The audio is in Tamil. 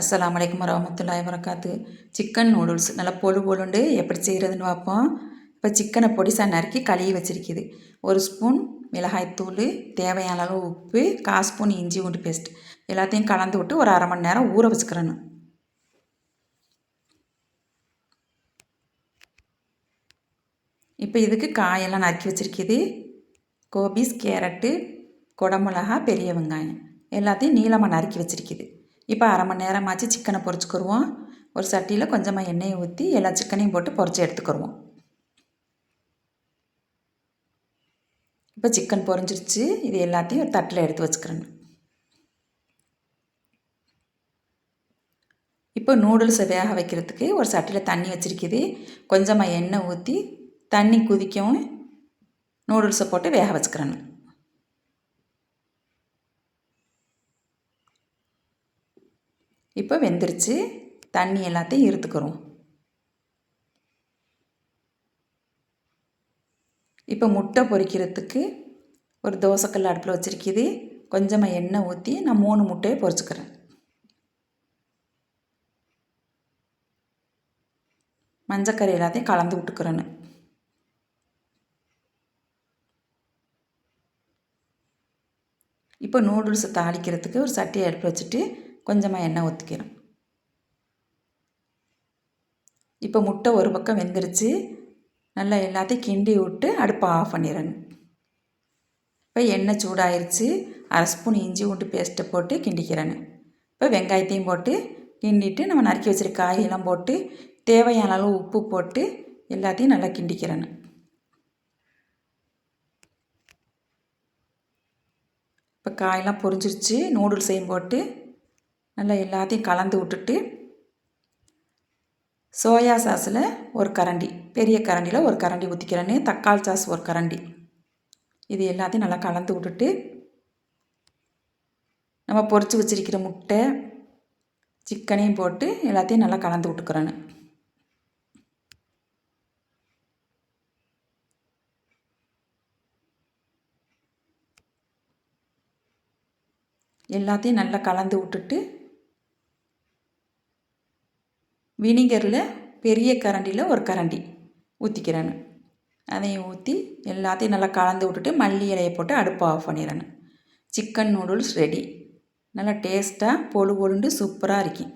அஸ்ஸலாமு அலைக்கும் வரஹ்மத்துல்லாஹி வரகாத்து. சிக்கன் நூடுல்ஸ் நல்லா பொழு பொழுண்டு எப்படி செய்கிறதுன்னு பார்ப்போம். இப்போ சிக்கனை பொடிசா நறுக்கி கழுவி வச்சிருக்குது. 1 ஸ்பூன் மிளகாய்த்தூள், தேவையான அளவு உப்பு, 1/4 ஸ்பூன் இஞ்சி பூண்டு பேஸ்ட் எல்லாத்தையும் கலந்து விட்டு ஒரு 1/2 மணி நேரம் ஊற வச்சுக்கிறணும். இப்போ இதுக்கு காயெல்லாம் நறுக்கி வச்சிருக்குது. கோபிஸ், கேரட்டு, குடமிளகா, பெரிய வெங்காயம் எல்லாத்தையும் நீளமாக நறுக்கி வச்சிருக்குது. இப்போ 1/2 மணி நேரமாச்சு சிக்கனை பொரிச்சுக்கிடுவோம். ஒரு சட்டியில் கொஞ்சமாக எண்ணெயை ஊற்றி எல்லா சிக்கனையும் போட்டு பொரிச்சு எடுத்துக்கிடுவோம். இப்போ சிக்கன் பொரிஞ்சிருச்சு. இது எல்லாத்தையும் ஒரு தட்டில் எடுத்து வச்சுக்கிறேன். இப்போ நூடுல்ஸை வேக வைக்கிறதுக்கு ஒரு சட்டியில் தண்ணி வச்சுருக்குது. கொஞ்சமாக எண்ணெய் ஊற்றி தண்ணி கொதிக்கவும் நூடுல்ஸை போட்டு வேக வச்சுக்கிறேன். இப்போ வெந்துருச்சு. தண்ணி எல்லாத்தையும் இருத்துக்கிறோம். இப்போ முட்டை பொரிக்கிறதுக்கு ஒரு தோசைக்கல் அடுப்பில் வச்சுருக்குது. கொஞ்சமாக எண்ணெய் ஊற்றி நான் 3 முட்டையை பொரிச்சுக்கிறேன். மஞ்சக்கறி எல்லாத்தையும் கலந்து விட்டுக்கிறேன்னு. இப்போ நூடுல்ஸை தாளிக்கிறதுக்கு ஒரு சட்டியை அடுப்பில் வச்சுட்டு கொஞ்சமாக எண்ணெய் ஊற்றிக்கிறேன். இப்போ முட்டை ஒரு பக்கம் வெந்துருச்சு. நல்லா எல்லாத்தையும் கிண்டி விட்டு அடுப்பை ஆஃப் பண்ணிடுறேன். இப்போ எண்ணெய் சூடாயிருச்சு. 1/2 ஸ்பூன் இஞ்சி பூண்டு பேஸ்ட்டை போட்டு கிண்டிக்கிறேன். இப்போ வெங்காயத்தையும் போட்டு கிண்டிட்டு நம்ம நறுக்கி வச்சுருக்க காயெல்லாம் போட்டு தேவையான அளவு உப்பு போட்டு எல்லாத்தையும் நல்லா கிண்டிக்கிறேன். இப்போ காயெல்லாம் பொரிஞ்சிருச்சு. நூடுல்ஸையும் போட்டு நல்லா எல்லாத்தையும் கலந்து விட்டுட்டு சோயா சாஸில் ஒரு கரண்டி, பெரிய கரண்டியில் ஒரு கரண்டி ஊற்றிக்கிறேன்னு, தக்காளி சாஸ் ஒரு கரண்டி, இது எல்லாத்தையும் நல்லா கலந்து விட்டுட்டு நம்ம பொரிச்சு வச்சிருக்கிற முட்டை சிக்கனையும் போட்டு எல்லாத்தையும் நல்லா கலந்து விட்டுக்கிறேன்னு. எல்லாத்தையும் நல்லா கலந்து விட்டுட்டு வினிகரில் பெரிய கரண்டியில் ஒரு கரண்டி ஊற்றிக்கிறேன்னு. அதையும் ஊற்றி எல்லாத்தையும் நல்லா கலந்து விட்டுட்டு மல்லி இலையை போட்டு அடுப்பை ஆஃப் பண்ணிடுறேன். Chicken noodles ready. நல்லா டேஸ்ட்டாக பொழு பொழுண்டு சூப்பராக இருக்கும்.